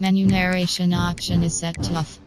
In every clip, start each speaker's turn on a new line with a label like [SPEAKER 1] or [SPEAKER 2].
[SPEAKER 1] Menu narration option is set to off.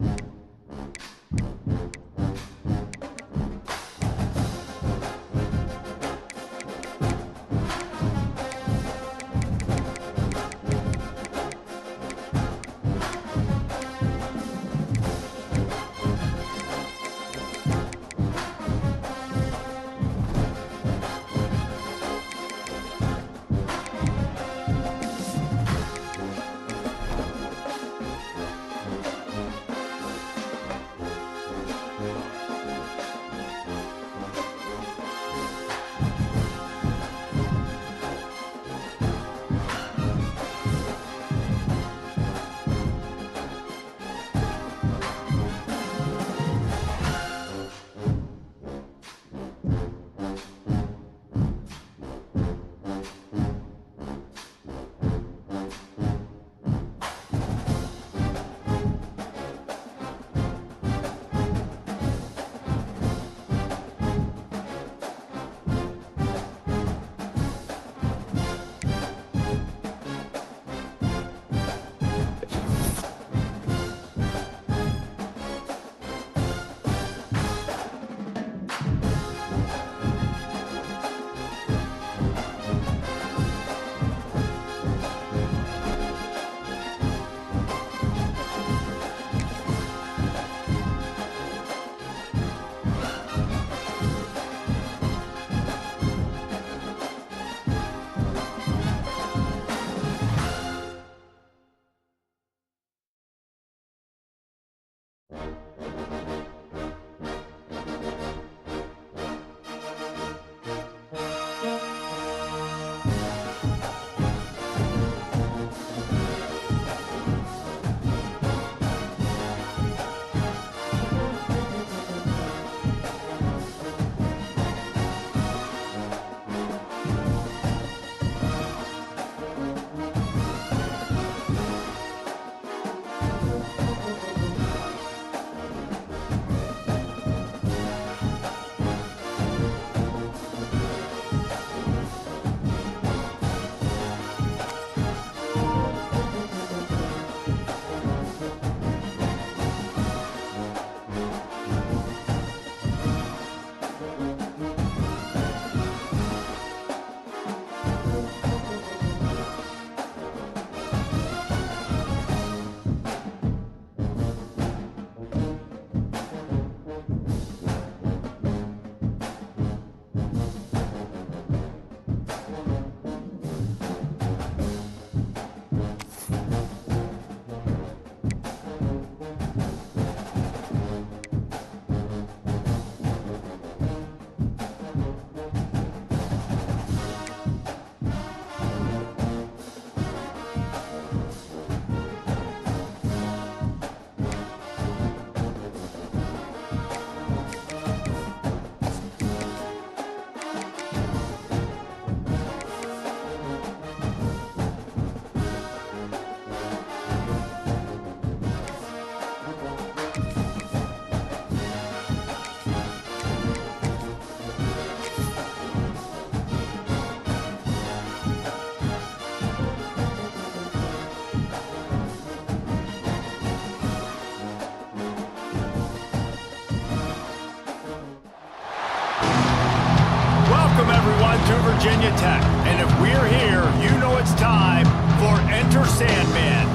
[SPEAKER 2] to Virginia Tech. And if we're here, you know it's time for Enter Sandman.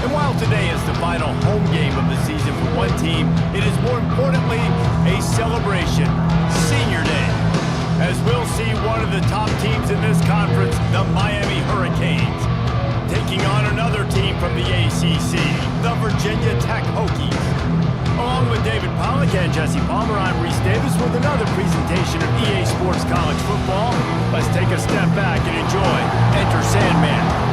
[SPEAKER 2] And while today is the final home game of the season for one team, it is more importantly a celebration, Senior Day. As we'll see one of the top teams in this conference, the Miami Hurricanes, taking on another team from the ACC, the Virginia Tech Hokies. Along with David Pollack and Jesse Palmer, I'm Reese Davis with another presentation of EA Sports College Football. Let's take a step back and enjoy Enter Sandman.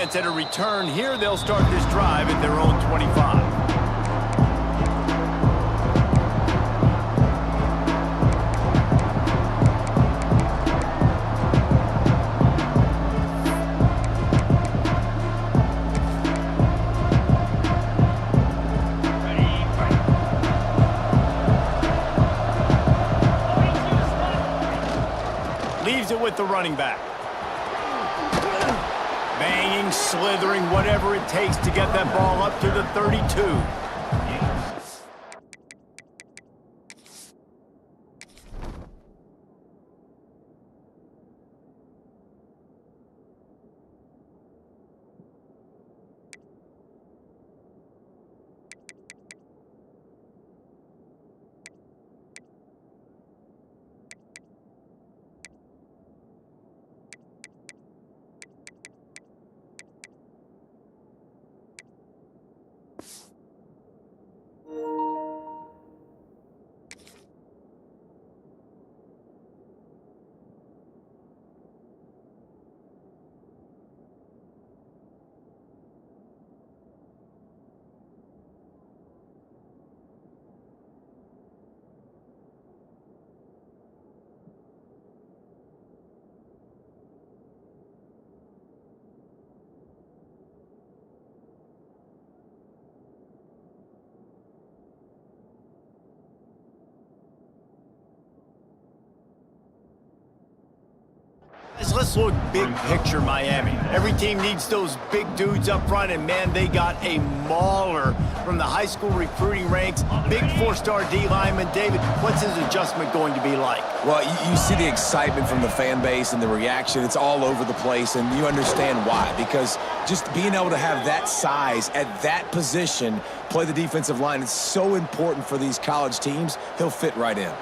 [SPEAKER 2] chance at a return. Here they'll start this drive at their own 25. Leaves it with the running back. Banging, slithering, whatever it takes to get that ball up to the 32. Let's look big picture Miami. Every team needs those big dudes up front, and man, they got a mauler from the high school recruiting ranks. Big four-star D lineman. David, what's his adjustment going to be like?
[SPEAKER 3] Well, you see the excitement from the fan base and the reaction. It's all over the place, and you understand why. Because just being able to have that size at that position, play the defensive line, it's so important for these college teams. He'll fit right in.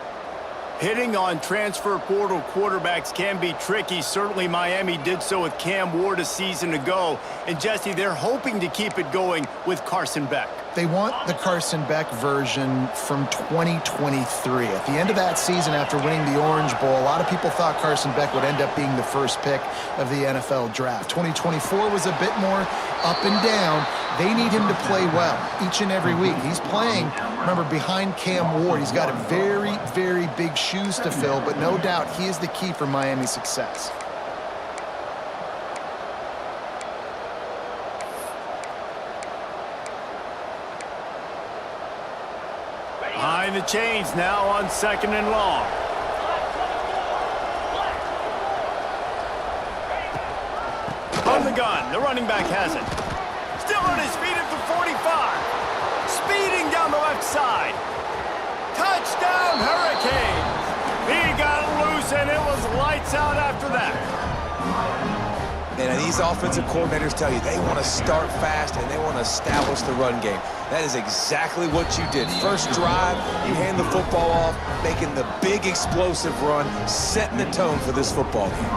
[SPEAKER 2] Hitting on transfer portal quarterbacks can be tricky. Certainly Miami did so with Cam Ward a season ago. And Jesse, they're hoping to keep it going with Carson Beck.
[SPEAKER 4] They want the Carson Beck version from 2023. At the end of that season, after winning the Orange Bowl, a lot of people thought Carson Beck would end up being the first pick of the NFL draft. 2024 was a bit more up and down. They need him to play well each and every week. He's playing, remember, behind Cam Ward. He's got a very, very big shoes to fill, but no doubt he is the key for Miami's success.
[SPEAKER 2] Behind the chains now on 2nd and long. On the gun, the running back has it. Still on his feet at the 45. Speeding down the left side. Touchdown, Hurricanes. He got loose, and it was lights out after that.
[SPEAKER 3] And these offensive coordinators tell you they want to start fast and they want to establish the run game. That is exactly what you did. First drive, you hand the football off, making the big explosive run, setting the tone for this football game.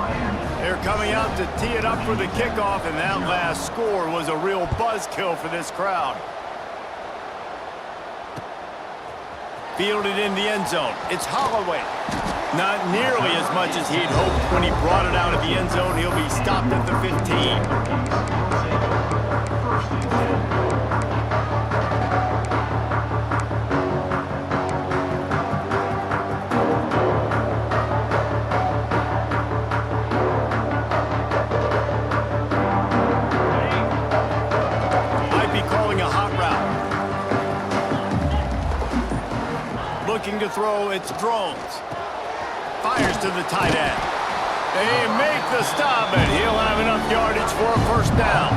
[SPEAKER 2] They're coming out to tee it up for the kickoff, and that last score was a real buzzkill for this crowd. Fielded in the end zone. It's Holloway. Not nearly as much as he'd hoped when he brought it out of the end zone. He'll be stopped at the 15. Looking to throw, it's Drones. Fires to the tight end. They make the stop, and he'll have enough yardage for a first down.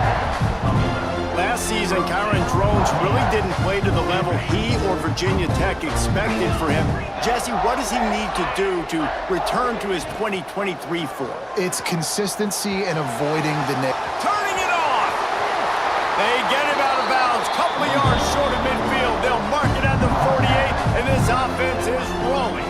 [SPEAKER 2] Last season, Kyron Drones really didn't play to the level he or Virginia Tech expected for him. Jesse, what does he need to do to return to his 2023 form?
[SPEAKER 4] It's consistency and avoiding the net.
[SPEAKER 2] Turning it on! They get him out of bounds, couple of yards short of midfield. They'll mark it at the 48, and this offense is rolling.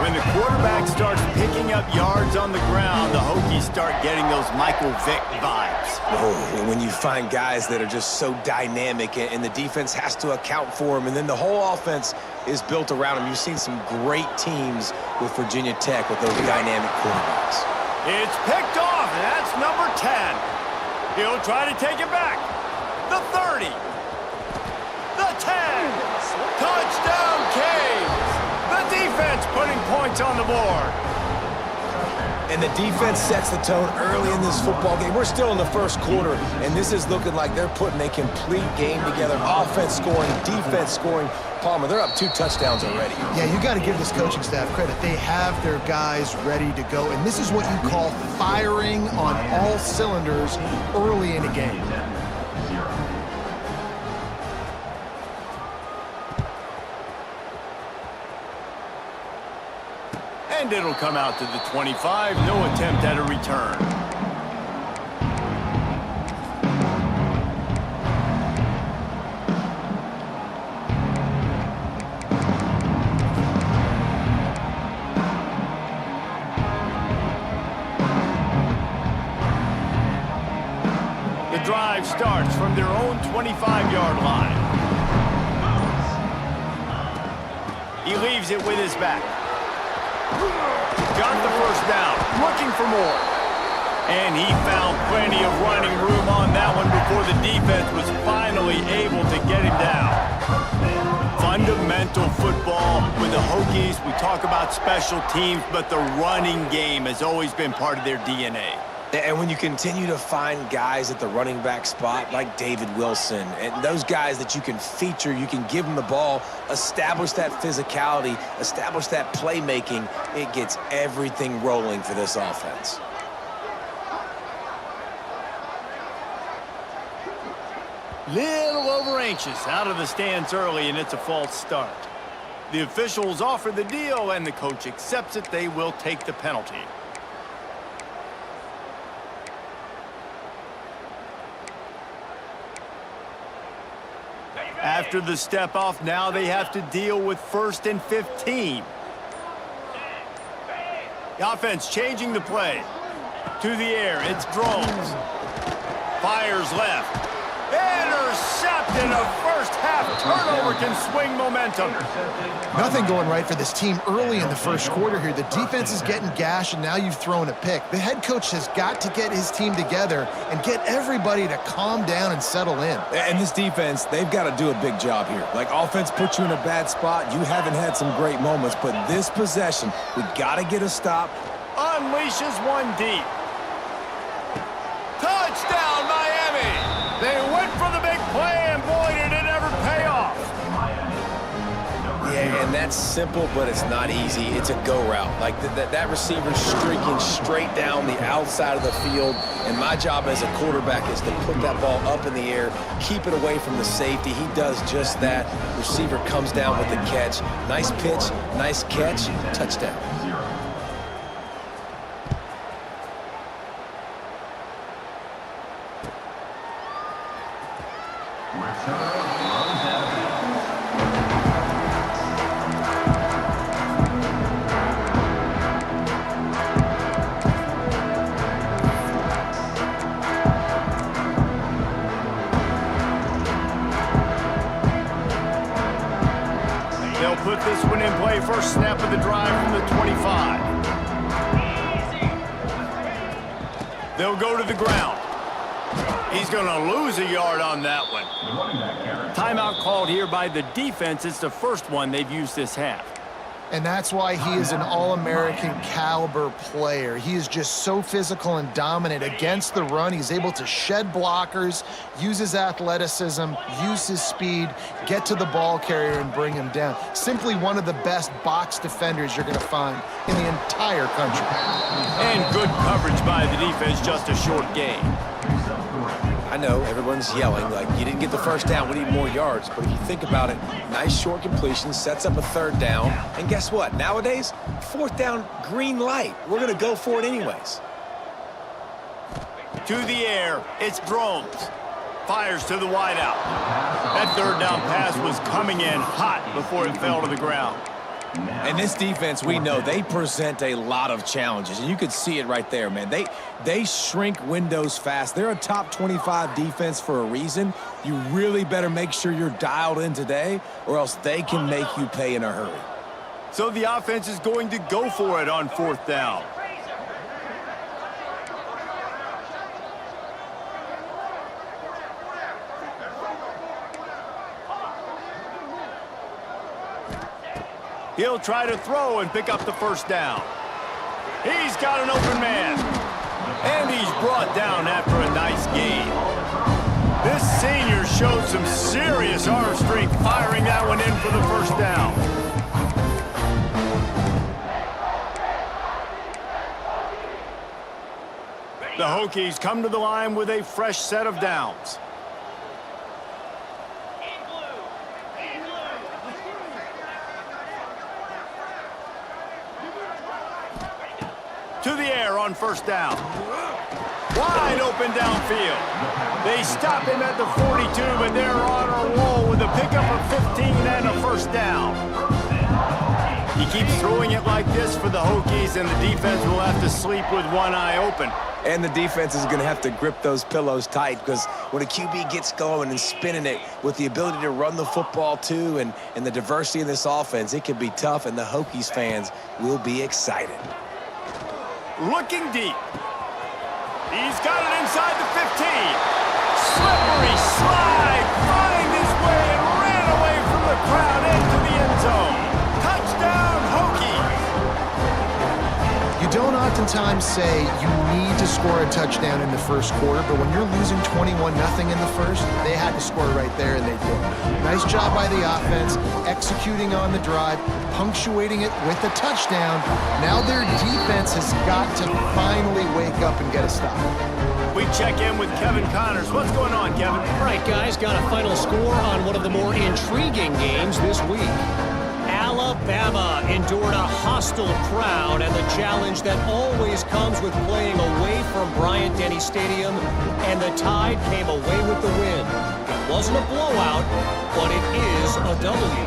[SPEAKER 2] When the quarterback starts picking up yards on the ground, the Hokies start getting those Michael Vick vibes.
[SPEAKER 3] Oh, when you find guys that are just so dynamic and the defense has to account for them, and then the whole offense is built around them. You've seen some great teams with Virginia Tech with those dynamic quarterbacks.
[SPEAKER 2] It's picked off, and that's number 10. He'll try to take it back. The 30. The 10. Touchdown, Canes. The defense putting points on the board.
[SPEAKER 3] And the defense sets the tone early in this football game. We're still in the first quarter, and this is looking like they're putting a complete game together. Offense scoring, defense scoring. Palmer, they're up 2 touchdowns already.
[SPEAKER 4] Yeah, you got to give this coaching staff credit. They have their guys ready to go, and this is what you call firing on all cylinders early in a game.
[SPEAKER 2] And it'll come out to the 25. No attempt at a return. The drive starts from their own 25-yard line. He leaves it with his back. Got the first down, looking for more. And he found plenty of running room on that one before the defense was finally able to get him down. Fundamental football with the Hokies. We talk about special teams, but the running game has always been part of their DNA.
[SPEAKER 3] And when you continue to find guys at the running back spot like David Wilson, and those guys that you can feature, you can give them the ball, establish that physicality, establish that playmaking, it gets everything rolling for this offense.
[SPEAKER 2] Little over anxious out of the stands early, and it's a false start. The officials offer the deal, and the coach accepts it. They will take the penalty. After the step off, now they have to deal with 1st and 15. The offense changing the play. To the air, it's Drones. Fires left. Intercepted. A first-half turnover can swing momentum.
[SPEAKER 4] Nothing going right for this team early in the first quarter here. The defense is getting gashed, and now you've thrown a pick. The head coach has got to get his team together and get everybody to calm down and settle in.
[SPEAKER 3] And this defense, they've got to do a big job here. Like, offense puts you in a bad spot. You haven't had some great moments, but this possession, we got to get a stop.
[SPEAKER 2] Unleashes one deep. Touchdown, Miami! They went for the big play, and boy, did it ever pay off.
[SPEAKER 3] Yeah, and that's simple, but it's not easy. It's a go route. Like, that receiver's streaking straight down the outside of the field, and my job as a quarterback is to put that ball up in the air, keep it away from the safety. He does just that. Receiver comes down with the catch. Nice pitch, nice catch, touchdown.
[SPEAKER 2] They'll put this one in play. First snap of the drive from the 25. They'll go to the ground. He's going to lose a yard on that one. Timeout called here by the defense. It's the first one they've used this half.
[SPEAKER 4] And that's why he is an All-American caliber player. He is just so physical and dominant against the run. He's able to shed blockers, use his athleticism, use his speed, get to the ball carrier and bring him down. Simply one of the best box defenders you're going to find in the entire country.
[SPEAKER 2] And good coverage by the defense, just a short gain.
[SPEAKER 3] I know everyone's yelling, like, you didn't get the first down, we need more yards. But if you think about it, nice short completion, sets up a 3rd down. And guess what? Nowadays, 4th down, green light. We're going to go for it anyways.
[SPEAKER 2] To the air, it's Drones. Fires to the wideout. That 3rd down pass was coming in hot before it fell to the ground.
[SPEAKER 3] And this defense, we know, they present a lot of challenges. And you could see it right there, man. They shrink windows fast. They're a top 25 defense for a reason. You really better make sure you're dialed in today, or else they can make you pay in a hurry.
[SPEAKER 2] So the offense is going to go for it on 4th down. He'll try to throw and pick up the first down. He's got an open man. And he's brought down after a nice gain. This senior showed some serious arm strength firing that one in for the first down. The Hokies come to the line with a fresh set of downs. To the air on first down. Wide open downfield. They stop him at the 42, but they're on a roll with a pickup of 15 and a first down. He keeps throwing it like this for the Hokies, and the defense will have to sleep with one eye open.
[SPEAKER 3] And the defense is going to have to grip those pillows tight, because when a QB gets going and spinning it with the ability to run the football too, and the diversity of this offense, it can be tough, and the Hokies fans will be excited.
[SPEAKER 2] Looking deep. He's got it inside the 15. Slippery slide. Find his way and ran away from the crowd into the end zone. Touchdown, Hokies.
[SPEAKER 4] You don't oftentimes say you need to score a touchdown in the first quarter, but when you're losing 21-0 in the first, they had to score right there, and they did. Nice job by the offense, executing on the drive, punctuating it with a touchdown. Now their defense has got to finally wake up and get a stop.
[SPEAKER 2] We check in with Kevin Connors. What's going on, Kevin?
[SPEAKER 5] All right, guys, got a final score on one of the more intriguing games this week. Alabama endured a hostile crowd and the challenge that always comes with playing away from Bryant-Denny Stadium, and the Tide came away with the win. It wasn't a blowout, but it is a W.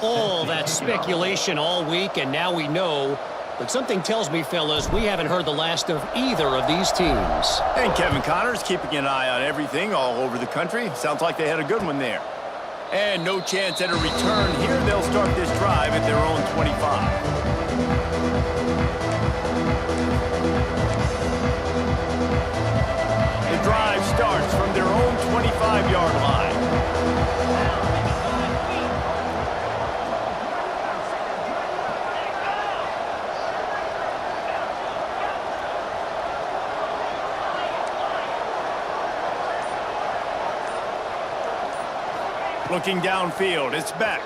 [SPEAKER 5] All that speculation all week, and now we know. But something tells me, fellas, we haven't heard the last of either of these teams.
[SPEAKER 2] And Kevin Connors keeping an eye on everything all over the country. Sounds like they had a good one there. And no chance at a return here. They'll start this drive at their own 25. The drive starts from their own 25-yard line. Looking downfield, it's Beck.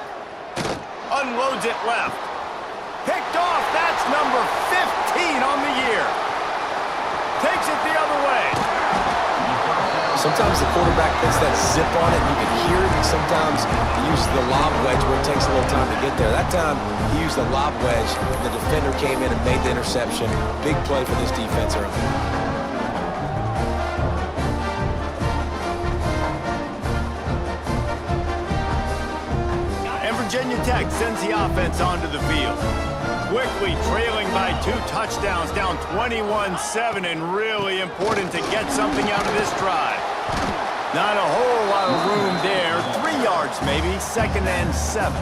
[SPEAKER 2] Unloads it left. Picked off, that's number 15 on the year. Takes it the other way.
[SPEAKER 3] Sometimes the quarterback puts that zip on it, and you can hear it, and sometimes he uses the lob wedge where it takes a little time to get there. That time, he used the lob wedge, and the defender came in and made the interception. Big play for this defense early.
[SPEAKER 2] Virginia Tech sends the offense onto the field. Quickly trailing by 2 touchdowns, down 21-7, and really important to get something out of this drive. Not a whole lot of room there. 3 yards maybe, 2nd and 7.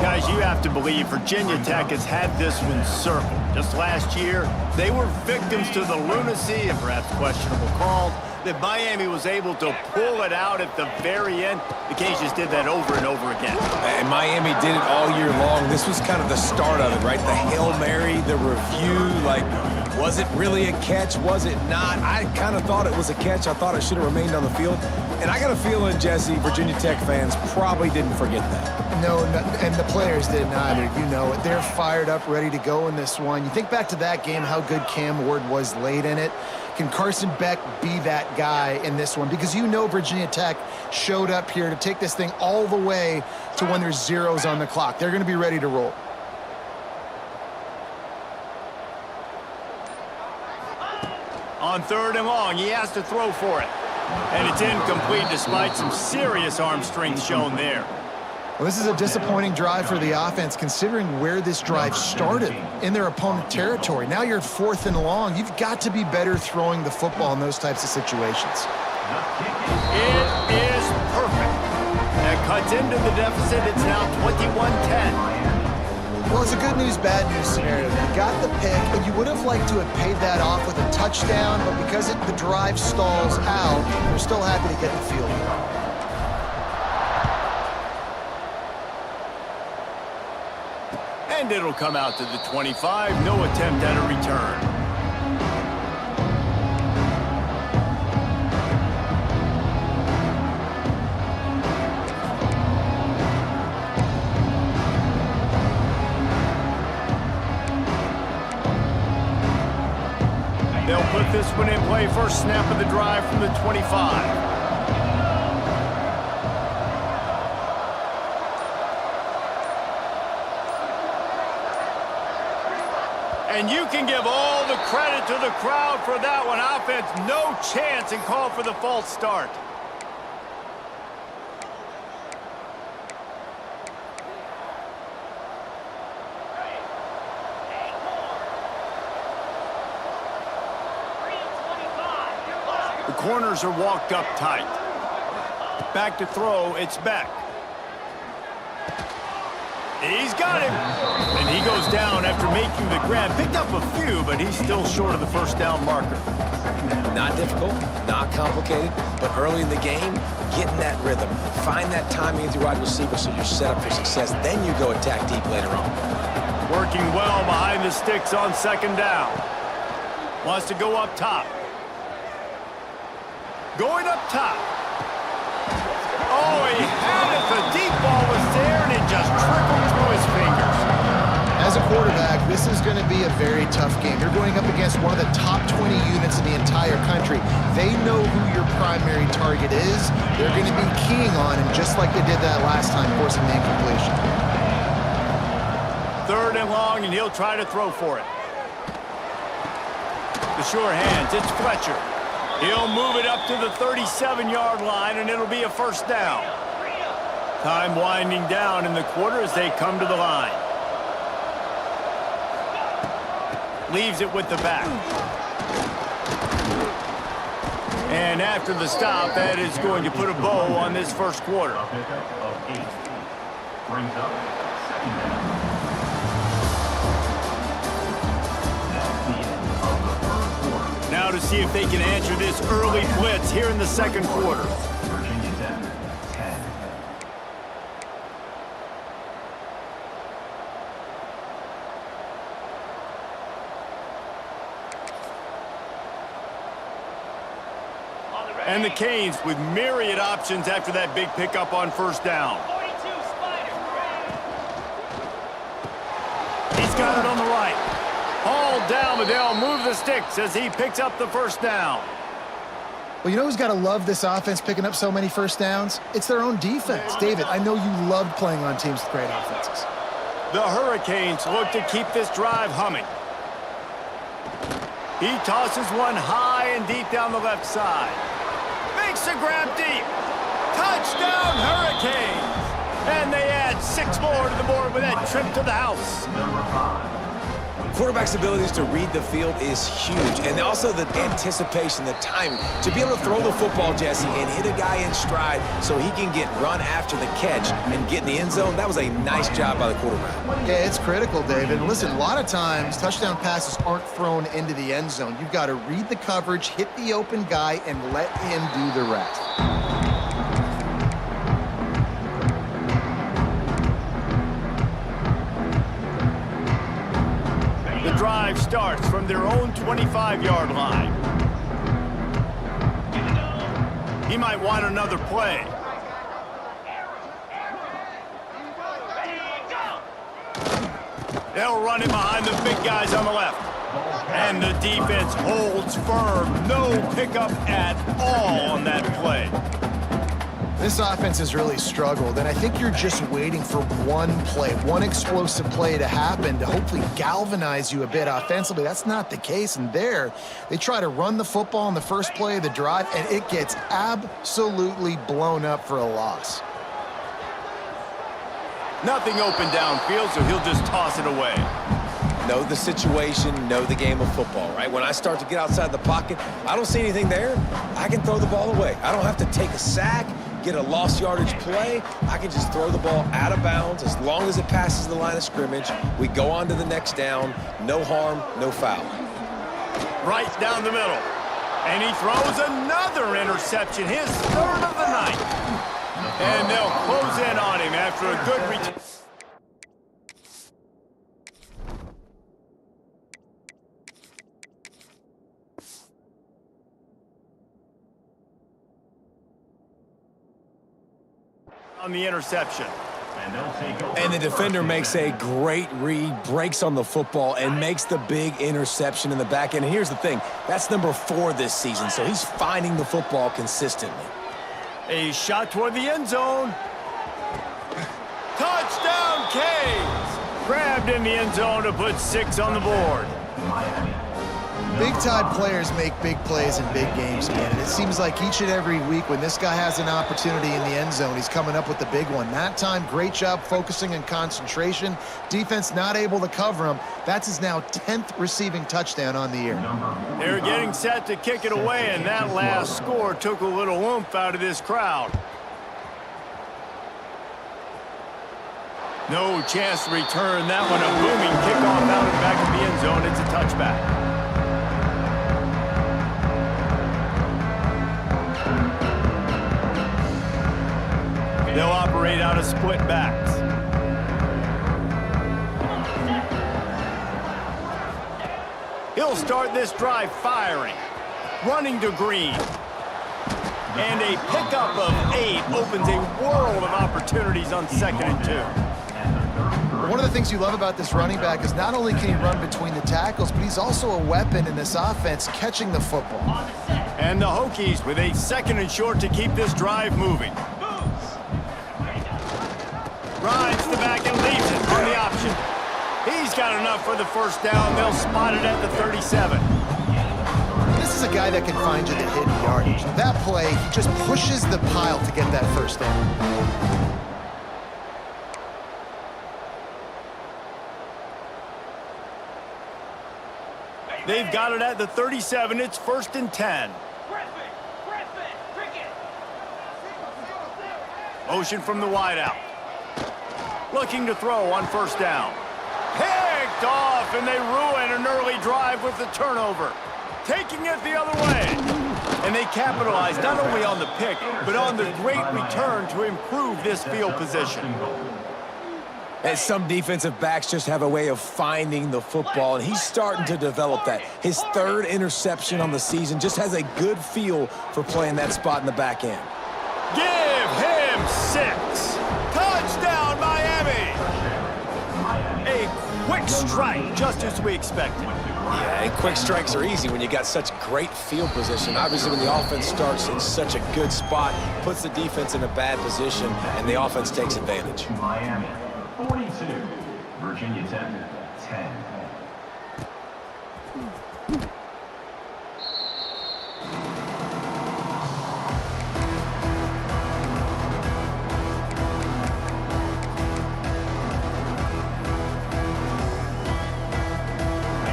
[SPEAKER 2] Guys, you have to believe Virginia Tech has had this one circled. Just last year, they were victims to the lunacy and perhaps questionable calls that Miami was able to pull it out at the very end. The Cajuns did that over and over again.
[SPEAKER 3] And Miami did it all year long. This was kind of the start of it, right? The Hail Mary, the review, like, was it really a catch? Was it not? I kind of thought it was a catch. I thought it should have remained on the field. And I got a feeling, Jesse, Virginia Tech fans probably didn't forget that.
[SPEAKER 4] No, and the players didn't either. You know it. They're fired up, ready to go in this one. You think back to that game, how good Cam Ward was late in it. Can Carson Beck be that guy in this one? Because you know Virginia Tech showed up here to take this thing all the way to when there's zeros on the clock. They're going to be ready to roll.
[SPEAKER 2] On 3rd and long, he has to throw for it. And it's incomplete despite some serious arm strength shown there.
[SPEAKER 4] Well, this is a disappointing drive for the offense, considering where this drive started in their opponent territory. Now you're at 4th and long. You've got to be better throwing the football in those types of situations.
[SPEAKER 2] It is perfect. That cuts into the deficit. It's now 21-10.
[SPEAKER 4] Well, it's a good news, bad news scenario. You got the pick, and you would have liked to have paid that off with a touchdown, but because the drive stalls out, you're still happy to get the field goal.
[SPEAKER 2] And it'll come out to the 25. No attempt at a return. They'll put this one in play. First snap of the drive from the 25. And you can give all the credit to the crowd for that one. Offense, no chance, and call for the false start. The corners are walked up tight. Back to throw, it's Beck. He's got him. And he goes down after making the grab. Picked up a few, but he's still short of the first down marker.
[SPEAKER 3] Not difficult, not complicated, but early in the game, getting that rhythm. Find that timing with your wide receiver so you're set up for success. Then you go attack deep later on.
[SPEAKER 2] Working well behind the sticks on second down. Wants to go up top. Going up top. Oh, he had it. The deep ball was there, and it just trickled through his fingers.
[SPEAKER 4] As a quarterback, this is going to be a very tough game. You're going up against one of the top 20 units in the entire country. They know who your primary target is. They're going to be keying on him, just like they did that last time, forcing the incompletion.
[SPEAKER 2] Third and long, and he'll try to throw for it. The sure hands, it's Fletcher. He'll move it up to the 37-yard line, and it'll be a first down. Time winding down in the quarter as they come to the line. Leaves it with the back. And after the stop, that is going to put a bow on this first quarter.
[SPEAKER 6] Brings up second down.
[SPEAKER 2] Now to see if they can answer this early blitz here in the second quarter.
[SPEAKER 6] Virginia Tech, 10.
[SPEAKER 2] And the Canes with myriad options after that big pickup on first down. He's got it on the right. Hauled down, but they'll move the sticks as he picks up the first down.
[SPEAKER 4] Well, you know who's got to love this offense picking up so many first downs? It's their own defense. David, I know you loved playing on teams with great offenses.
[SPEAKER 2] The Hurricanes look to keep this drive humming. He tosses one high and deep down the left side. Makes a grab deep. Touchdown, Hurricanes! And they add 6 more to the board with that trip to the house.
[SPEAKER 6] Number 5.
[SPEAKER 3] Quarterback's abilities to read the field is huge, and also the anticipation, the timing. To be able to throw the football, Jesse, and hit a guy in stride so he can get run after the catch and get in the end zone, that was a nice job by the quarterback.
[SPEAKER 4] Yeah, it's critical, David. Listen, a lot of times, touchdown passes aren't thrown into the end zone. You've got to read the coverage, hit the open guy, and let him do the rest.
[SPEAKER 2] The drive starts from their own 25-yard line. He might want another play. They'll run him behind the big guys on the left. And the defense holds firm. No pickup at all on that play.
[SPEAKER 4] This offense has really struggled, and I think you're just waiting for one play, one explosive play to happen to hopefully galvanize you a bit offensively. That's not the case, and there, they try to run the football on the first play of the drive, and it gets absolutely blown up for a loss.
[SPEAKER 2] Nothing open downfield, so he'll just toss it away.
[SPEAKER 3] Know the situation, know the game of football, right? When I start to get outside the pocket, I don't see anything there, I can throw the ball away. I don't have to take a sack, get a lost yardage play. I can just throw the ball out of bounds as long as it passes the line of scrimmage. We go on to the next down. No harm, no foul.
[SPEAKER 2] Right down the middle. And he throws another interception, his third of the night. And they'll close in on him after a good return. On the interception.
[SPEAKER 6] And they'll take over.
[SPEAKER 3] And the defender makes a great read, breaks on the football, and makes the big interception in the back end. And here's the thing, that's number 4 this season, so he's finding the football consistently.
[SPEAKER 2] A shot toward the end zone. Touchdown, Canes! Grabbed in the end zone to put 6 on the board.
[SPEAKER 6] Miami.
[SPEAKER 4] Big-time players make big plays in big games, man. And it seems like each and every week when this guy has an opportunity in the end zone, he's coming up with the big one. That time, great job focusing and concentration. Defense not able to cover him. That's his now 10th receiving touchdown on the year.
[SPEAKER 2] They're getting set to kick it away, and that last score took a little oomph out of this crowd. No chance to return that one. A booming kickoff out of the back of the end zone. It's a touchback. They'll operate out of split backs. He'll start this drive firing. Running to Green. And a pickup of 8 opens a world of opportunities on 2nd and 2.
[SPEAKER 4] One of the things you love about this running back is not only can he run between the tackles, but he's also a weapon in this offense catching the football.
[SPEAKER 2] And the Hokies with a 2nd and short to keep this drive moving. Rides the back and leaves it on the option. He's got enough for the first down. They'll spot it at the 37.
[SPEAKER 4] This is a guy that can find you the hidden yardage. That play, he just pushes the pile to get that first down.
[SPEAKER 2] They've got it at the 37. It's 1st and 10. Motion from the wideout. Looking to throw on 1st down. Picked off, and they ruin an early drive with the turnover. Taking it the other way. And they capitalize not only on the pick, but on the great return to improve this field position.
[SPEAKER 3] And some defensive backs just have a way of finding the football, and he's starting to develop that. His 3rd interception on the season, just has a good feel for playing that spot in the back end.
[SPEAKER 2] Give him 6. Touchdown, Miami. A quick strike, just as we expected.
[SPEAKER 3] Yeah, and quick strikes are easy when you got such great field position. Obviously, when the offense starts in such a good spot, puts the defense in a bad position, and the offense takes advantage.
[SPEAKER 6] Miami. 42. Virginia Tech. 10.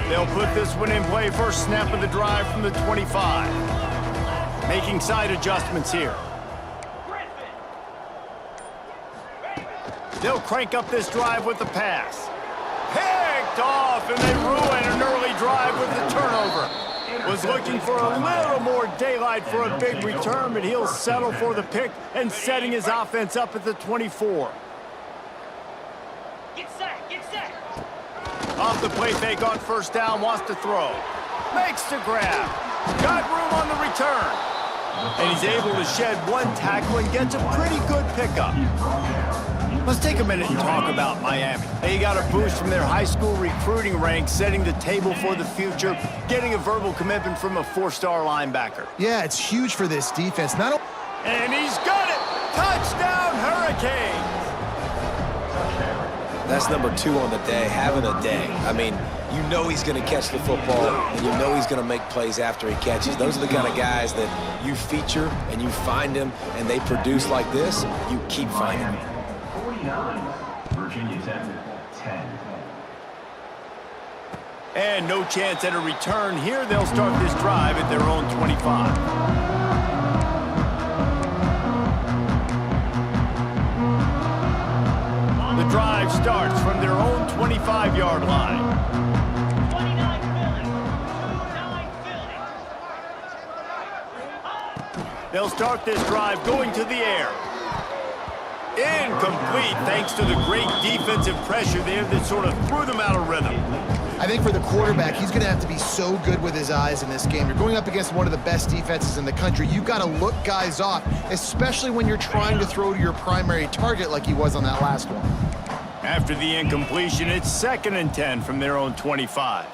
[SPEAKER 2] They'll put this one in play. First snap of the drive from the 25. Making side adjustments here. They'll crank up this drive with the pass. Picked off, and they ruin an early drive with the turnover. Was looking for a little more daylight for a big return, but he'll settle for the pick and setting his offense up at the 24. Off the play fake on 1st down, wants to throw. Makes the grab. Got room on the return. And he's able to shed 1 tackle and gets a pretty good pickup. Let's take a minute and talk about Miami. They got a boost from their high school recruiting ranks, setting the table for the future, getting a verbal commitment from a 4-star linebacker.
[SPEAKER 4] Yeah, it's huge for this defense.
[SPEAKER 2] And he's got it! Touchdown, Hurricanes!
[SPEAKER 3] That's number 2 on the day, having a day. I mean, you know he's going to catch the football, and you know he's going to make plays after he catches. Those are the kind of guys that you feature, and you find them, and they produce like this, you keep finding them.
[SPEAKER 6] 49. Virginia Tech. 10.
[SPEAKER 2] And no chance at a return here. They'll start this drive at their own 25. The drive starts from their own 25-yard line. They'll start this drive going to the air. Incomplete thanks to the great defensive pressure there that sort of threw them out of rhythm.
[SPEAKER 4] I think for the quarterback, he's going to have to be so good with his eyes in this game. You're going up against one of the best defenses in the country. You've got to look guys off, especially when you're trying to throw to your primary target like he was on that last one.
[SPEAKER 2] After the incompletion, it's 2nd and 10 from their own 25.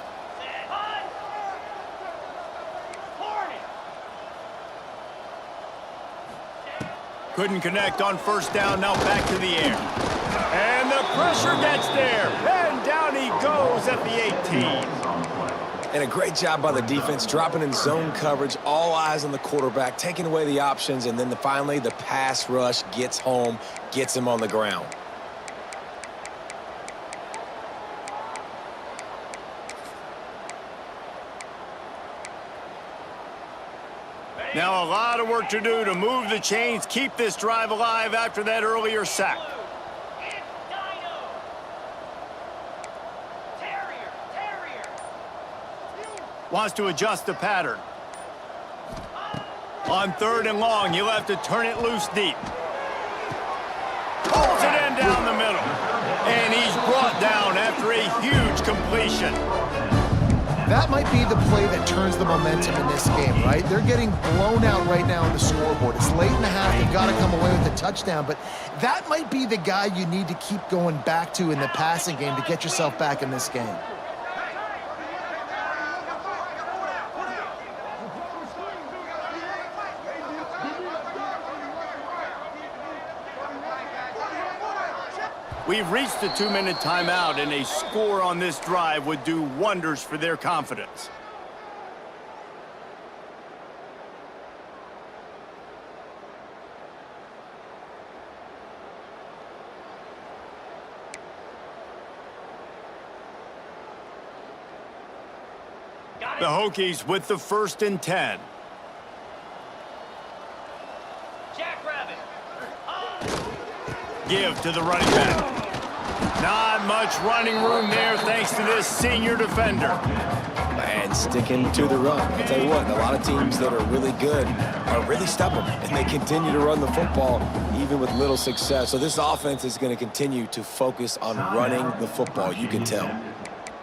[SPEAKER 2] Couldn't connect on 1st down, now back to the air. And the pressure gets there, and down he goes at the 18.
[SPEAKER 3] And a great job by the defense, dropping in zone coverage, all eyes on the quarterback, taking away the options, and then finally the pass rush gets home, gets him on the ground.
[SPEAKER 2] Now a lot of work to do to move the chains, keep this drive alive after that earlier sack. Wants to adjust the pattern. On 3rd and long, he'll have to turn it loose deep. Pulls it in down the middle. And he's brought down after a huge completion.
[SPEAKER 4] That might be the play that turns the momentum in this game, right? They're getting blown out right now on the scoreboard. It's late in the half. They've got to come away with a touchdown, but that might be the guy you need to keep going back to in the passing game to get yourself back in this game.
[SPEAKER 2] We've reached the 2-minute timeout, and a score on this drive would do wonders for their confidence. The Hokies with the 1st and 10. Give to the running back. Not much running room there thanks to this senior defender.
[SPEAKER 3] And sticking to the run. I'll tell you what, a lot of teams that are really good are really stubborn, and they continue to run the football even with little success. So this offense is going to continue to focus on running the football, you can tell.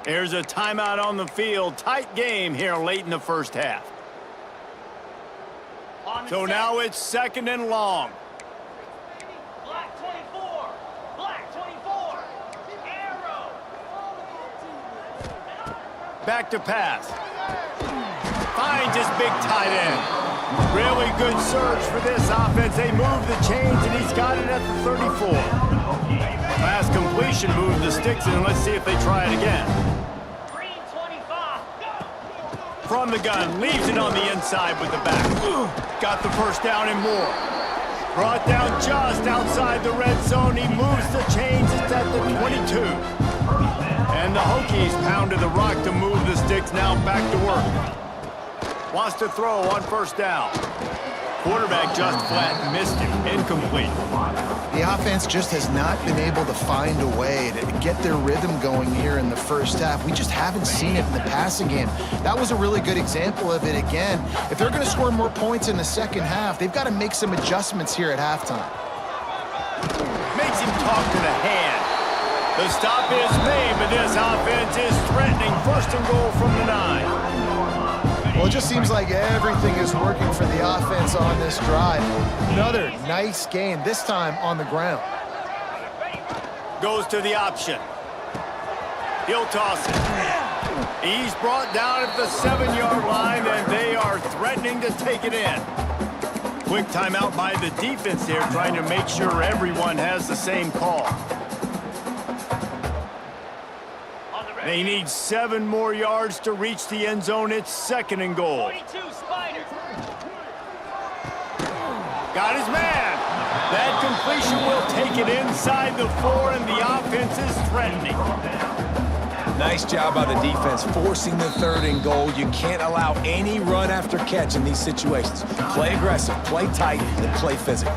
[SPEAKER 2] There's a timeout on the field. Tight game here late in the 1st half. So now it's 2nd and long. Back to pass. Finds his big tight end. Really good surge for this offense. They move the chains, and he's got it at the 34. Last completion moved the sticks in. Let's see if they try it again. From the gun, leaves it on the inside with the back. Got the 1st down and more. Brought down just outside the red zone. He moves the chains. It's at the 22. And the Hokies pounded the rock to move the sticks, now back to work. Wants to throw on 1st down. Quarterback just flat missed him, incomplete.
[SPEAKER 4] The offense just has not been able to find a way to get their rhythm going here in the 1st half. We just haven't seen it in the passing game. That was a really good example of it again. If they're going to score more points in the 2nd half, they've got to make some adjustments here at halftime.
[SPEAKER 2] Makes him talk to the hand. The stop is made, but this offense is threatening. 1st and goal from the 9.
[SPEAKER 4] Well, it just seems like everything is working for the offense on this drive. Another nice gain, this time on the ground.
[SPEAKER 2] Goes to the option. He'll toss it. He's brought down at the 7-yard line, and they are threatening to take it in. Quick timeout by the defense here, trying to make sure everyone has the same call. They need 7 more yards to reach the end zone. It's 2nd and goal. Got his man. That completion will take it inside the 4, and the offense is threatening.
[SPEAKER 3] Nice job by the defense, forcing the 3rd and goal. You can't allow any run after catch in these situations. Play aggressive, play tight, and play physical.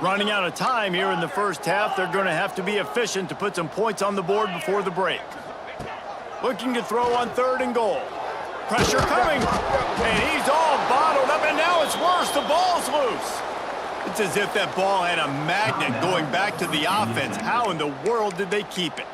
[SPEAKER 2] Running out of time here in the 1st half. They're going to have to be efficient to put some points on the board before the break. Looking to throw on 3rd and goal. Pressure coming. And he's all bottled up, and now it's worse. The ball's loose. It's as if that ball had a magnet going back to the offense. How in the world did they keep it?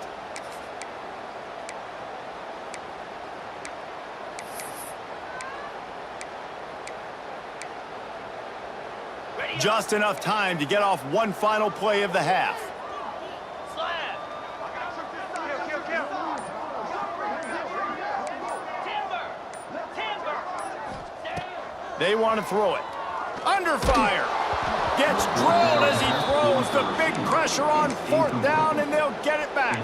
[SPEAKER 2] Just enough time to get off one final play of the half. They want to throw it. Under fire. Gets drilled as he throws. The big pressure on fourth down, and they'll get it back.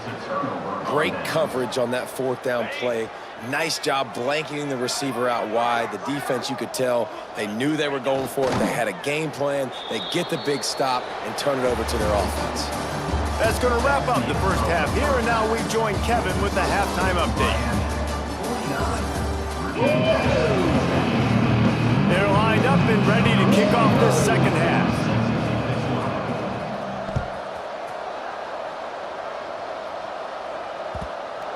[SPEAKER 3] Great coverage on that fourth down play. Nice job blanketing the receiver out wide. The defense, you could tell, they knew they were going for it. They had a game plan. They get the big stop and turn it over to their offense.
[SPEAKER 2] That's going to wrap up the first half here, and now we join Kevin with the halftime update. They're lined up and ready to kick off this second half.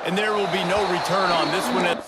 [SPEAKER 2] And there will be no return on this one.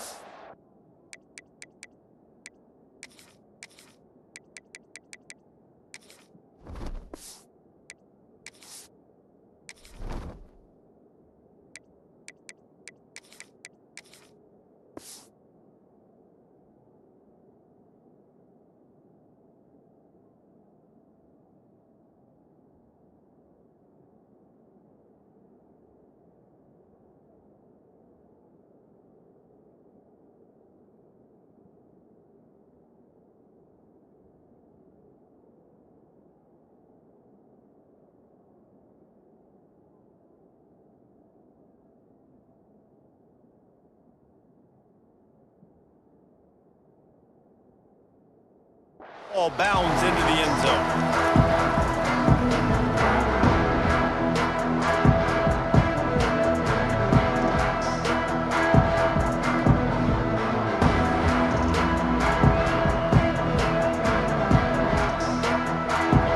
[SPEAKER 2] Ball bounds into the end zone.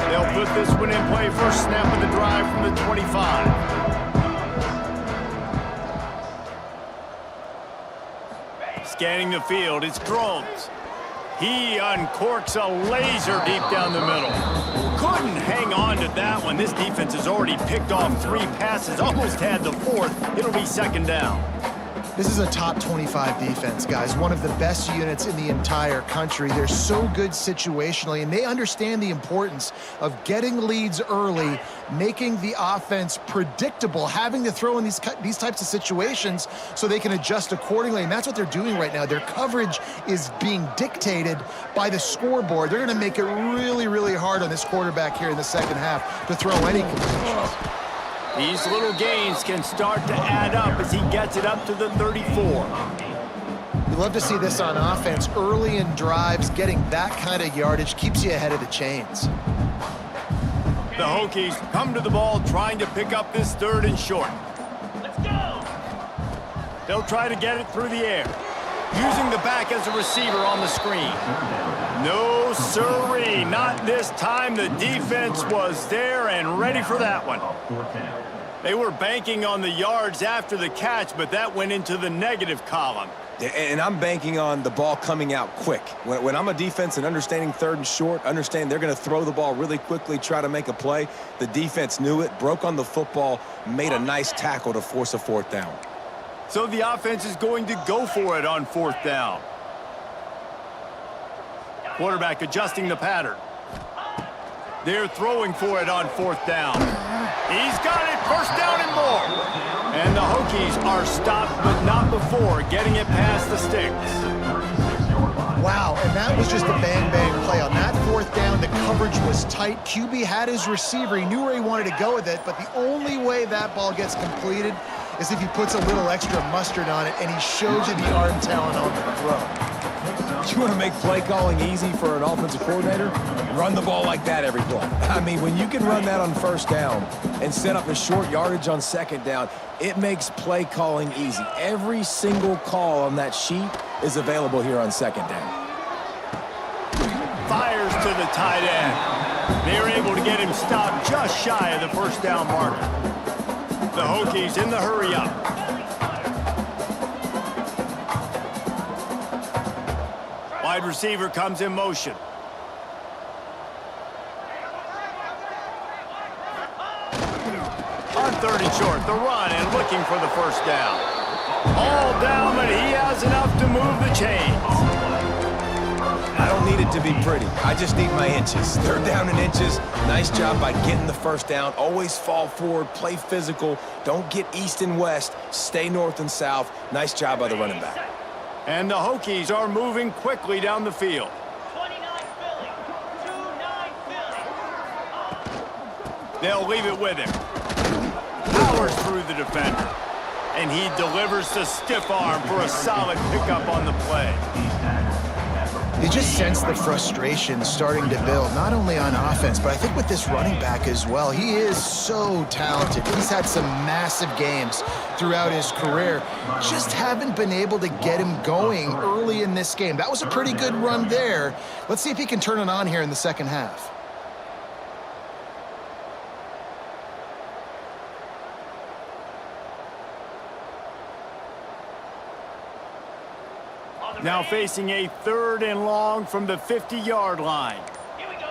[SPEAKER 2] They'll put this one in play. First snap of the drive from the 25. Scanning the field, it's Drones. He uncorks a laser deep down the middle. Couldn't hang on to that one. This defense has already picked off 3 passes, almost had the 4th. It'll be second down.
[SPEAKER 4] This is a top 25 defense, guys. One of the best units in the entire country. They're so good situationally, and they understand the importance of getting leads early, making the offense predictable, having to throw in these types of situations so they can adjust accordingly, and that's what they're doing right now. Their coverage is being dictated by the scoreboard. They're going to make it really, really hard on this quarterback here in the second half to throw any completions.
[SPEAKER 2] These little gains can start to add up as he gets it up to the 34.
[SPEAKER 4] We love to see this on offense. Early in drives, getting that kind of yardage keeps you ahead of the chains.
[SPEAKER 2] The Hokies come to the ball trying to pick up this 3rd and short.
[SPEAKER 5] Let's go!
[SPEAKER 2] They'll try to get it through the air. Using the back as a receiver on the screen. No sirree, not this time. The defense was there and ready for that one. They were banking on the yards after the catch, but that went into the negative column.
[SPEAKER 3] And I'm banking on the ball coming out quick. When I'm a defense and understanding 3rd and short, understand they're going to throw the ball really quickly, try to make a play. The defense knew it, broke on the football, made a nice tackle to force a 4th down.
[SPEAKER 2] So the offense is going to go for it on 4th down. Quarterback adjusting the pattern. They're throwing for it on 4th down. He's got it, 1st down and more. And the Hokies are stopped, but not before getting it past the sticks.
[SPEAKER 4] Wow, and that was just a bang-bang play. On that 4th down, the coverage was tight. QB had his receiver. He knew where he wanted to go with it, but the only way that ball gets completed is if he puts a little extra mustard on it, and he shows you the arm talent on the throw.
[SPEAKER 3] You want to make play calling easy for an offensive coordinator? Run the ball like that every play. I mean, when you can run that on 1st down and set up a short yardage on 2nd down, it makes play calling easy. Every single call on that sheet is available here on 2nd down.
[SPEAKER 2] Fires to the tight end. They're able to get him stopped just shy of the 1st down marker. The Hokies in the hurry up. Wide receiver comes in motion. third and short. The run and looking for the first down. All down, but he has enough to move the chains.
[SPEAKER 3] I don't need it to be pretty. I just need my inches. Third down in inches. Nice job by getting the first down. Always fall forward, play physical. Don't get east and west. Stay north and south. Nice job by the running back.
[SPEAKER 2] And the Hokies are moving quickly down the field.
[SPEAKER 7] 29 Philly. 29 Philly.
[SPEAKER 2] They'll leave it with him. Powers through the defender. And he delivers the stiff arm for a solid pickup on the play.
[SPEAKER 4] You just sense the frustration starting to build, not only on offense, but I think with this running back as well. He is so talented. He's had some massive games throughout his career. Just haven't been able to get him going early in this game. That was a pretty good run there. Let's see if he can turn it on here in the second half.
[SPEAKER 2] Now facing a third and long from the 50-yard line.
[SPEAKER 7] Here we go.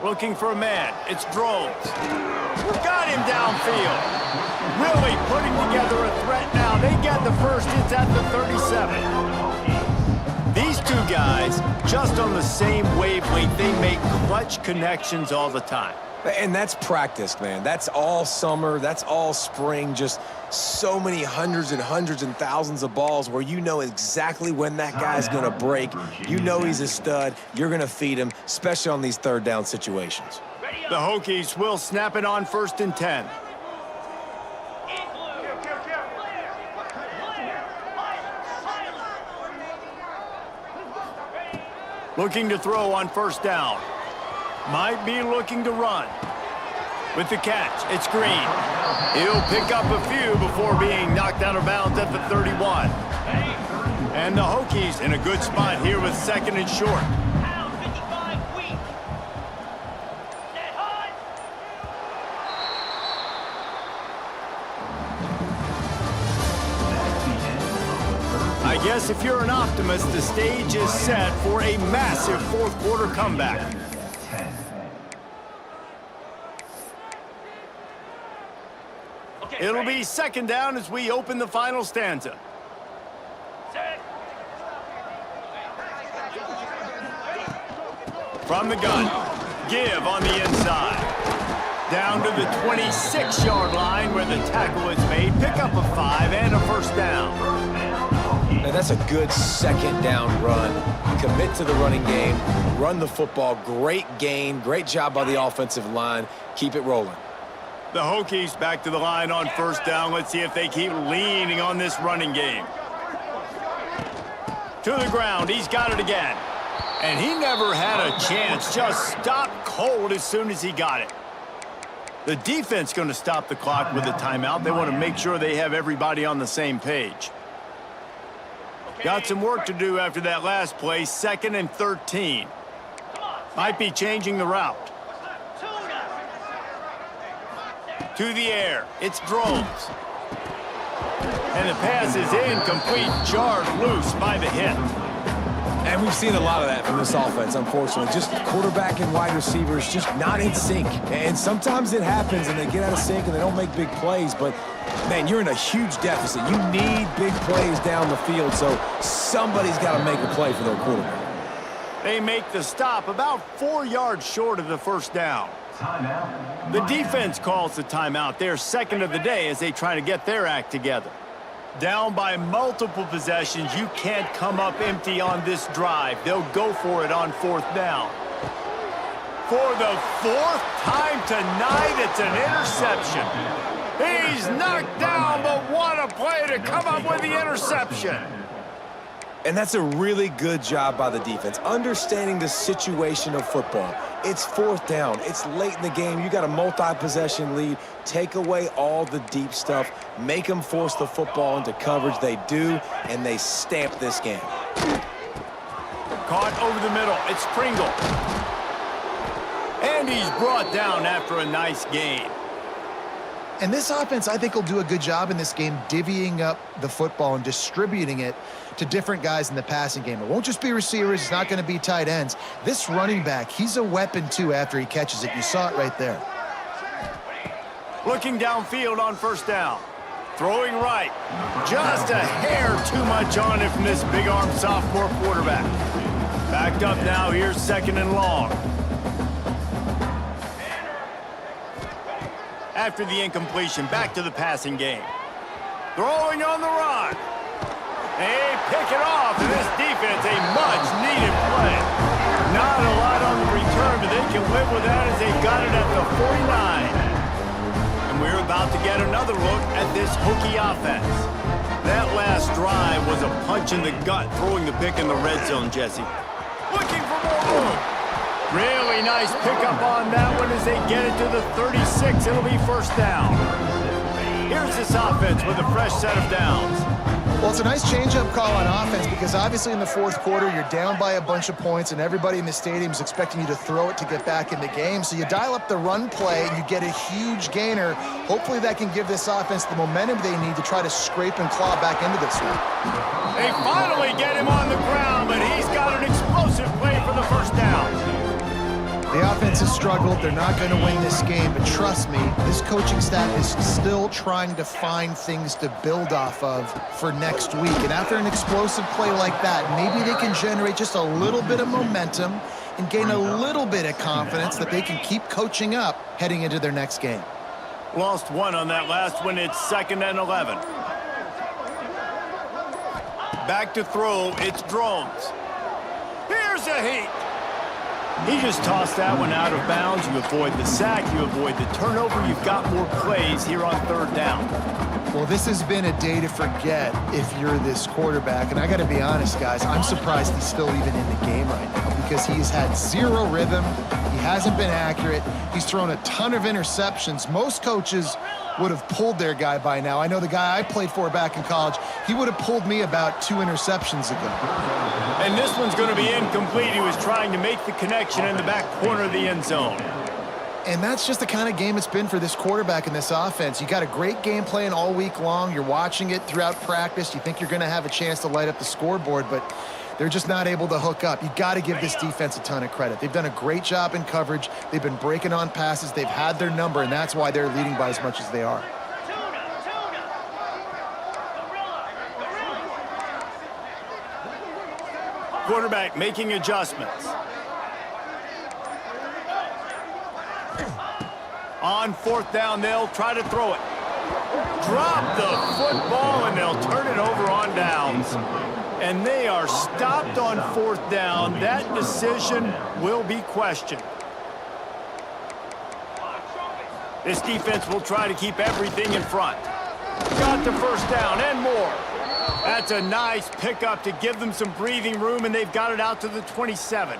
[SPEAKER 2] Looking for a man. It's Drones. Got him downfield. Really putting together a threat now. They get the first. It's at the 37. These two guys, just on the same wavelength, they make clutch connections all the time.
[SPEAKER 3] And that's practice, man. That's all summer. That's all spring. Just so many hundreds and thousands of balls where you know exactly when that guy's going to break. You know he's a stud. You're going to feed him, especially on these third down situations.
[SPEAKER 2] The Hokies will snap it on 1st and 10. Looking to throw on 1st down. Might be looking to run. With the catch, it's Green. He'll pick up a few before being knocked out of bounds at the 31. And the Hokies in a good spot here with 2nd and short.
[SPEAKER 7] Pound 55 weak. Net high.
[SPEAKER 2] I guess if you're an optimist, the stage is set for a massive fourth quarter comeback. It'll be 2nd down as we open the final stanza.
[SPEAKER 7] Set.
[SPEAKER 2] From the gun, give on the inside. Down to the 26-yard line where the tackle is made. Pick up a 5 and a 1st down.
[SPEAKER 3] Now, that's a good 2nd down run. Commit to the running game. Run the football. Great gain. Great job by the offensive line. Keep it rolling.
[SPEAKER 2] The Hokies back to the line on 1st down. Let's see if they keep leaning on this running game. To the ground. He's got it again. And he never had a chance. Just stopped cold as soon as he got it. The defense going to stop the clock with a timeout. They want to make sure they have everybody on the same page. Got some work to do after that last play. 2nd and 13. Might be changing the route. To the air. It's Drones. And the pass is incomplete. Jarred loose by the hit.
[SPEAKER 3] And we've seen a lot of that from this offense, unfortunately. Just quarterback and wide receivers just not in sync. And sometimes it happens and they get out of sync and they don't make big plays. But, man, you're in a huge deficit. You need big plays down the field, so somebody's got to make a play for their quarterback.
[SPEAKER 2] They make the stop about 4 yards short of the 1st down.
[SPEAKER 6] Timeout.
[SPEAKER 2] The defense calls the timeout. They're 2nd of the day as they try to get their act together. Down by multiple possessions, you can't come up empty on this drive. They'll go for it on 4th down. For the 4th time tonight, it's an interception. He's knocked down, but what a play to come up with the interception.
[SPEAKER 3] And that's a really good job by the defense, understanding the situation of football. It's 4th down. It's late in the game. You got a multi-possession lead. Take away all the deep stuff. Make them force the football into coverage. They do, and they stamp this game.
[SPEAKER 2] Caught over the middle. It's Pringle. And he's brought down after a nice gain.
[SPEAKER 4] And this offense, I think, will do a good job in this game divvying up the football and distributing it to different guys in the passing game. It won't just be receivers. It's not going to be tight ends. This running back, he's a weapon, too, after he catches it. You saw it right there.
[SPEAKER 2] Looking downfield on first down. Throwing right. Just a hair too much on it from this big-arm sophomore quarterback. Backed up now. Here's second and long. After the incompletion, back to the passing game. Throwing on the run. They pick it off, and this defense, a much-needed play. Not a lot on the return, but they can live with that as they got it at the 49. And we're about to get another look at this Hokie offense. That last drive was a punch in the gut, throwing the pick in the red zone, Jesse. Looking for more room. Really nice pickup on that one as they get it to the 36. It'll be first down. Here's this offense with a fresh set of downs.
[SPEAKER 4] Well, it's a nice change-up call on offense because obviously in the fourth quarter, you're down by a bunch of points and everybody in the stadium is expecting you to throw it to get back in the game. So you dial up the run play and you get a huge gainer. Hopefully that can give this offense the momentum they need to try to scrape and claw back into this one.
[SPEAKER 2] They finally get him on the ground, but he's got an explosive play for the first down.
[SPEAKER 4] The offense has struggled. They're not going to win this game, but trust me, this coaching staff is still trying to find things to build off of for next week. And after an explosive play like that, maybe they can generate just a little bit of momentum and gain a little bit of confidence that they can keep coaching up heading into their next game.
[SPEAKER 2] Lost one on that last one. It's 2nd and 11. Back to throw. It's Drones. Here's a heat. He just tossed that one out of bounds. You avoid the sack. You avoid the turnover. You've got more plays here on third down.
[SPEAKER 4] Well, this has been a day to forget if you're this quarterback. And I got to be honest, guys, I'm surprised he's still even in the game right now because he's had zero rhythm. He hasn't been accurate. He's thrown a ton of interceptions. Most coaches would have pulled their guy by now. I know the guy I played for back in college, he would have pulled me about 2 interceptions ago.
[SPEAKER 2] And this one's going to be incomplete. He was trying to make the connection in the back corner of the end zone.
[SPEAKER 4] And that's just the kind of game it's been for this quarterback in this offense. You got a great game plan all week long. You're watching it throughout practice. You think you're going to have a chance to light up the scoreboard, but they're just not able to hook up. You got to give this defense a ton of credit. They've done a great job in coverage. They've been breaking on passes. They've had their number, and that's why they're leading by as much as they are.
[SPEAKER 2] Quarterback making adjustments. On fourth down, they'll try to throw it. Drop the football, and they'll turn it over on downs. And they are stopped on fourth down. That decision will be questioned. This defense will try to keep everything in front. Got the first down and more. That's a nice pickup to give them some breathing room, and they've got it out to the 27.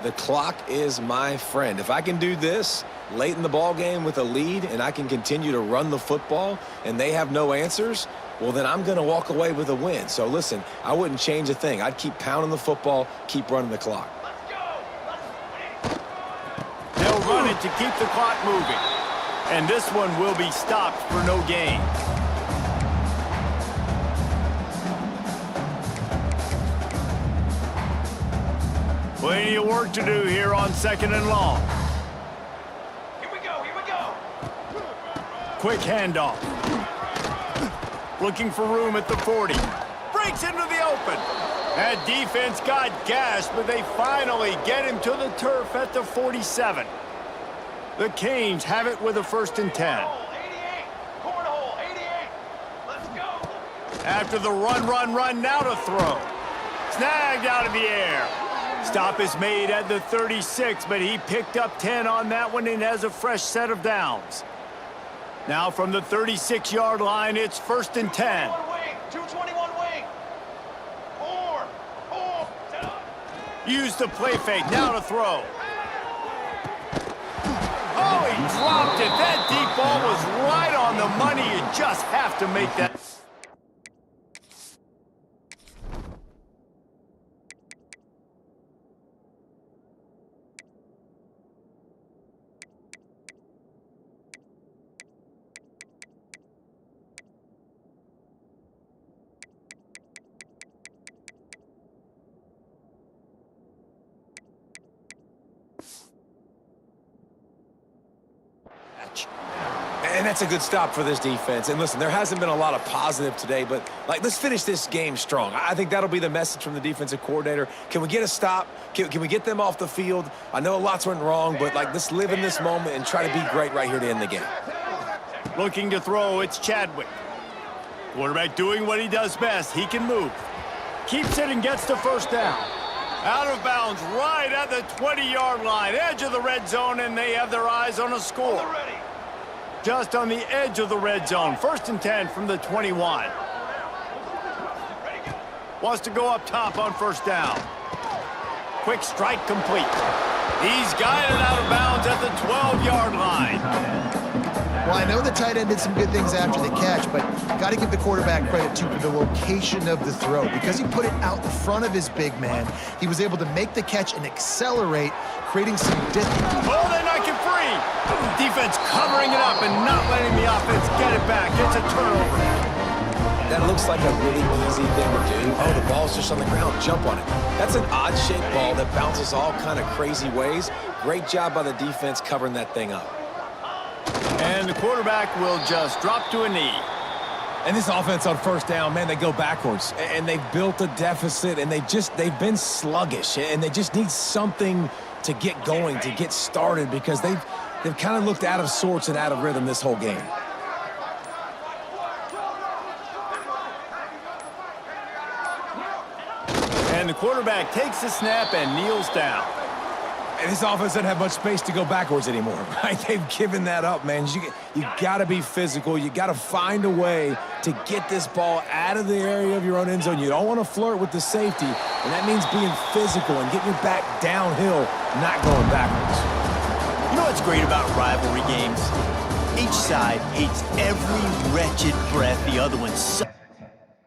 [SPEAKER 3] The clock is my friend. If I can do this late in the ball game with a lead and I can continue to run the football and they have no answers, well, then I'm going to walk away with a win. So, listen, I wouldn't change a thing. I'd keep pounding the football, keep running the clock.
[SPEAKER 2] They'll run it to keep the clock moving. And this one will be stopped for no gain. Plenty of work to do here on 2nd and long.
[SPEAKER 7] Here we go, here we go.
[SPEAKER 2] Quick handoff. Looking for room at the 40. Breaks into the open. That defense got gashed, but they finally get him to the turf at the 47. The Canes have it with a 1st and 10.
[SPEAKER 7] 88, cornhole, 88. Let's go.
[SPEAKER 2] After the run, now to throw. Snagged out of the air. Stop is made at the 36, but he picked up 10 on that one and has a fresh set of downs. Now from the 36-yard line, it's 1st and 10.
[SPEAKER 7] 221 wing. 4.
[SPEAKER 2] Use the play fake, now to throw. Oh, he dropped it. That deep ball was right on the money. You just have to make that.
[SPEAKER 3] that's a good stop for this defense. And listen, there hasn't been a lot of positive today, but, like, let's finish this game strong. I think that'll be the message from the defensive coordinator. Can we get a stop? Can we get them off the field? I know lots went wrong, but, like, let's live in this moment and try to be great right here to end the game.
[SPEAKER 2] Looking to throw, it's Chadwick. Quarterback doing what he does best. He can move. Keeps it and gets the first down. Out of bounds right at the 20-yard line. Edge of the red zone, and they have their eyes on a score. Just on the edge of the red zone. 1st and 10 from the 21. Wants to go up top on 1st down. Quick strike complete. He's guided out of bounds at the 12-yard line.
[SPEAKER 4] Well, I know the tight end did some good things after the catch, but got to give the quarterback credit, too, for the location of the throw. Because he put it out in front of his big man, he was able to make the catch and accelerate, creating some distance.
[SPEAKER 2] Oh, they knock it free. Defense covering it up and not letting the offense get it back. It's a turnover.
[SPEAKER 3] That looks like a really easy thing to do. Oh, the ball's just on the ground. Jump on it. That's an odd-shaped ball that bounces all kind of crazy ways. Great job by the defense covering that thing up.
[SPEAKER 2] And the quarterback will just drop to a knee.
[SPEAKER 3] And this offense on 1st down, man, they go backwards. And they've built a deficit, and they've been sluggish. And they just need something to get going, to get started, because they've kind of looked out of sorts and out of rhythm this whole game.
[SPEAKER 2] And the quarterback takes the snap and kneels down.
[SPEAKER 3] And this offense doesn't have much space to go backwards anymore, right? They've given that up, man. You got to be physical. You got to find a way to get this ball out of the area of your own end zone. You don't want to flirt with the safety, and that means being physical and getting your back downhill, not going backwards.
[SPEAKER 2] You know what's great about rivalry games? Each side hates every wretched breath the other one sucks.